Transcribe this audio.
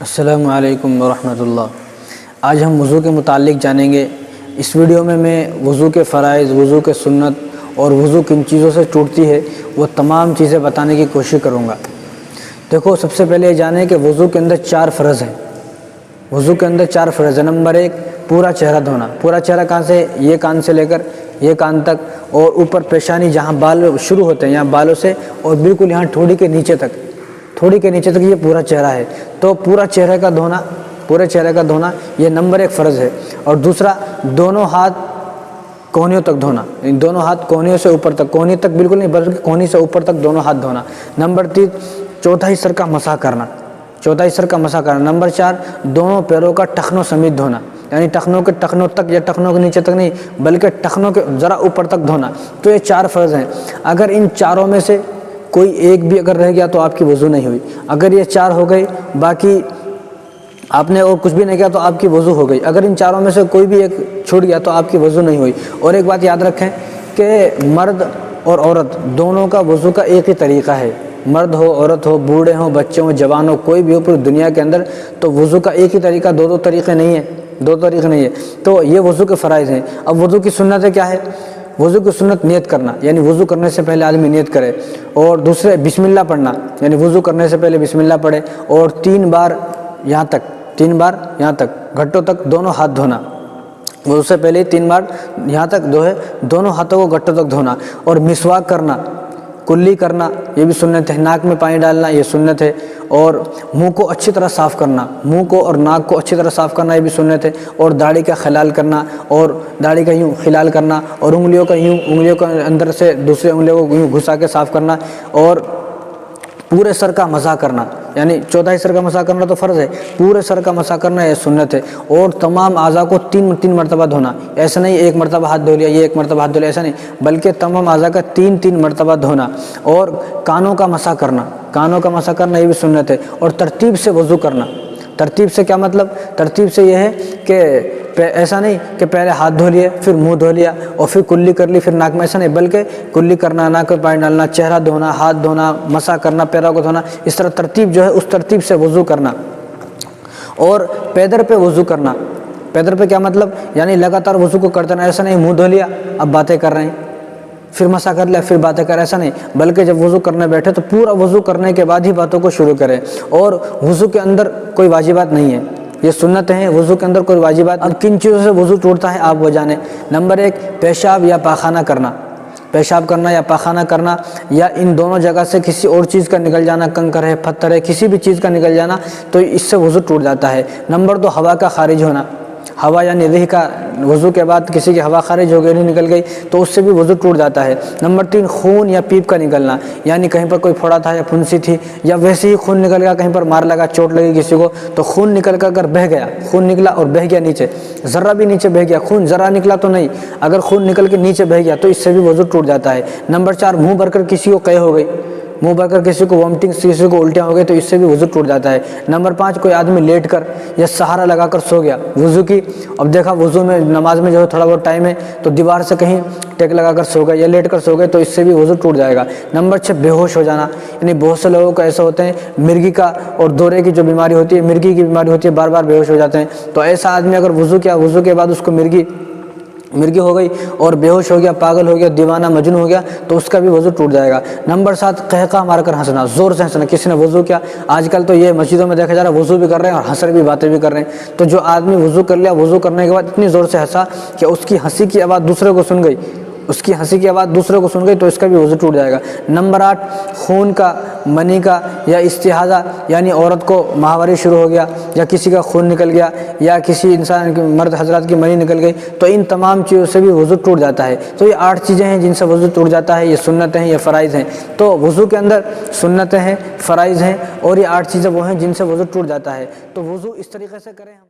السلام علیکم ورحمۃ اللہ۔ آج ہم وضو کے متعلق جانیں گے۔ اس ویڈیو میں وضو کے فرائض، وضو کے سنت اور وضو کن چیزوں سے ٹوٹتی ہے وہ تمام چیزیں بتانے کی کوشش کروں گا۔ دیکھو، سب سے پہلے یہ جانیں کہ وضو کے اندر 4 فرض ہیں۔ وضو کے اندر 4 فرض ہیں۔ نمبر 1، پورا چہرہ دھونا۔ پورا چہرہ کہاں سے؟ یہ کان سے لے کر یہ کان تک، اور اوپر پیشانی جہاں بال شروع ہوتے ہیں، یہاں بالوں سے اور بالکل یہاں ٹھوڑی کے نیچے تک، یہ پورا چہرہ ہے۔ تو پورا چہرے کا دھونا، پورے چہرے کا دھونا یہ نمبر 1 فرض ہے۔ اور دوسرا، دونوں ہاتھ کونیوں تک دھونا، دونوں ہاتھ کونیوں سے اوپر تک، کونی تک بالکل نہیں بلکہ کونی سے اوپر تک دونوں ہاتھ دھونا۔ نمبر 3، چوتھائی سر کا مسح کرنا، چوتھائی سر کا مسح کرنا۔ نمبر 4، دونوں پیروں کا ٹخنوں سمیت دھونا، یعنی ٹخنوں کے ٹخنوں تک یا ٹخنوں کے نیچے تک نہیں بلکہ ٹخنوں کے ذرا اوپر تک دھونا۔ تو یہ 4 فرض ہیں۔ اگر ان چاروں میں سے کوئی ایک بھی اگر رہ گیا تو آپ کی وضو نہیں ہوئی۔ اگر یہ 4 ہو گئی، باقی آپ نے اور کچھ بھی نہیں کیا تو آپ کی وضو ہو گئی۔ اگر ان چاروں میں سے کوئی بھی ایک چھوٹ گیا تو آپ کی وضو نہیں ہوئی۔ اور ایک بات یاد رکھیں کہ مرد اور عورت دونوں کا وضو کا ایک ہی طریقہ ہے۔ مرد ہو، عورت ہو، بوڑھے ہوں، بچے ہوں، جوان ہو، کوئی بھی ہو پوری دنیا کے اندر، تو وضو کا ایک ہی طریقہ، دو طریقے نہیں ہیں، طریقے نہیں ہے۔ تو یہ وضو کے فرائض ہیں۔ اب وضو کی سنتیں کیا ہے؟ وضو کی سنت نیت کرنا، یعنی وضو کرنے سے پہلے آدمی نیت کرے، اور دوسرے بسم اللہ پڑھنا، یعنی وضو کرنے سے پہلے بسم اللہ پڑھے، اور 3 بار یہاں تک گھٹوں تک دونوں ہاتھ دھونا۔ وضو سے پہلے 3 بار یہاں تک دونوں ہاتھوں کو گھٹوں تک دھونا، اور مسواک کرنا، کلی کرنا، یہ بھی سنت ہے۔ ناک میں پانی ڈالنا، یہ سنت ہے۔ اور منہ کو اچھی طرح صاف کرنا، منہ کو اور ناک کو اچھی طرح صاف کرنا، یہ بھی سنت ہے۔ اور داڑھی کا خلال کرنا، اور داڑھی کا یوں خلال کرنا، اور انگلیوں کا اندر سے دوسرے انگلیوں کو یوں گھسا کے صاف کرنا، اور پورے سر کا مسح کرنا، یعنی چوتھائی سر کا مسح کرنا تو فرض ہے، پورے سر کا مسح کرنا یہ سنت ہے۔ اور تمام اعضاء کو 3 مرتبہ دھونا، ایسا نہیں 1 مرتبہ ہاتھ دھو لیا، یہ 1 مرتبہ ہاتھ دھو لیا، ایسا نہیں، بلکہ تمام اعضاء کا 3 مرتبہ دھونا۔ اور کانوں کا مسح کرنا، کانوں کا مسح کرنا یہ بھی سنت ہے۔ اور ترتیب سے وضو کرنا۔ ترتیب سے کیا مطلب؟ ترتیب سے یہ ہے کہ ایسا نہیں کہ پہلے ہاتھ دھو لیے، پھر منہ دھو لیا، اور پھر کلی کر لی، پھر ناک میں، ایسا نہیں، بلکہ کلی کرنا، ناک میں پانی ڈالنا، چہرہ دھونا، ہاتھ دھونا، مسح کرنا، پیروں کو دھونا، اس طرح ترتیب جو ہے اس ترتیب سے وضو کرنا۔ اور پیدر پہ وضو کرنا۔ پیدر پہ کیا مطلب؟ یعنی لگاتار وضو کو کرتے رہنا، ایسا نہیں منہ دھو لیا اب باتیں کر رہے ہیں، پھر مسح کر لیا پھر باتیں کر، ایسا نہیں، بلکہ جب وضو کرنے بیٹھے تو پورا وضو کرنے کے بعد ہی باتوں کو شروع کریں۔ اور وضو کے اندر کوئی واجبات نہیں ہے، یہ سنت ہیں، وضو کے اندر کوئی واجبات۔ اب کن چیزوں سے وضو ٹوٹتا ہے آپ وہ جانیں۔ نمبر 1، پیشاب یا پاخانہ کرنا، پیشاب کرنا یا پاخانہ کرنا، یا ان دونوں جگہ سے کسی اور چیز کا نکل جانا، کنکر ہے، پتھر ہے، کسی بھی چیز کا نکل جانا، تو اس سے وضو ٹوٹ جاتا ہے۔ نمبر 2، ہوا کا خارج ہونا، ہوا یعنی ریح کا، وضو کے بعد کسی کی ہوا خارج ہو گئی، نہیں نکل گئی تو اس سے بھی وضو ٹوٹ جاتا ہے۔ نمبر 3، خون یا پیپ کا نکلنا، یعنی کہیں پر کوئی پھوڑا تھا یا پھنسی تھی، یا ویسے ہی خون نکل گیا، کہیں پر مار لگا، چوٹ لگی کسی کو، تو خون نکل کر اگر بہہ گیا، خون نکلا اور بہہ گیا نیچے، ذرہ بھی نیچے بہہ گیا، خون ذرہ نکلا تو نہیں، اگر خون نکل کے نیچے بہہ گیا تو اس سے بھی وضو ٹوٹ جاتا ہے۔ نمبر 4، منہ بھر کر کسی کو قے ہو گئی، منہ بھر کر کسی کو وامٹنگ، کسی کو الٹیاں ہو گئی تو اس سے بھی وضو ٹوٹ جاتا ہے۔ نمبر 5، کوئی آدمی لیٹ کر یا سہارا لگا کر سو گیا وضو کی، اب دیکھا وضو میں نماز میں جو ہے تھوڑا بہت ٹائم ہے تو دیوار سے کہیں ٹیک لگا کر سو گئے یا لیٹ کر سو گئے تو اس سے بھی وضو ٹوٹ جائے گا۔ نمبر 6، بے ہوش ہو جانا، یعنی بہت سے لوگوں کو ایسا ہوتے ہیں، مرگی کا اور دورے کی جو بیماری ہوتی ہے، مرگی کی بیماری ہوتی ہے، بار بار بے ہوش ہو جاتے ہیں، تو ایسا آدمی اگر وضو کیا، وضو کے بعد اس کو مرگی ہو گئی اور بے ہوش ہو گیا، پاگل ہو گیا، دیوانہ مجنون ہو گیا تو اس کا بھی وضو ٹوٹ جائے گا۔ نمبر 7، قہقہ مار کر ہنسنا، زور سے ہنسنا، کسی نے وضو کیا، آج کل تو یہ مسجدوں میں دیکھا جا رہا ہے وضو بھی کر رہے ہیں اور ہنس رہے بھی، باتیں بھی کر رہے ہیں، تو جو آدمی وضو کر لیا، وضو کرنے کے بعد اتنی زور سے ہنسا کہ اس کی ہنسی کی آواز دوسرے کو سن گئی، تو اس کا بھی وضو ٹوٹ جائے گا۔ نمبر 8، خون کا، منی کا یا استحاضہ، یعنی عورت کو ماہواری شروع ہو گیا یا کسی کا خون نکل گیا یا کسی انسان کی، مرد حضرات کی منی نکل گئی، تو ان تمام چیزوں سے بھی وضو ٹوٹ جاتا ہے۔ تو یہ 8 چیزیں ہیں جن سے وضو ٹوٹ جاتا ہے، یہ سنتیں ہیں، یہ فرائض ہیں۔ تو وضو کے اندر سنتیں ہیں، فرائض ہیں، اور یہ 8 چیزیں وہ ہیں جن سے وضو ٹوٹ جاتا ہے۔ تو وضو اس طریقے سے کریں ہم۔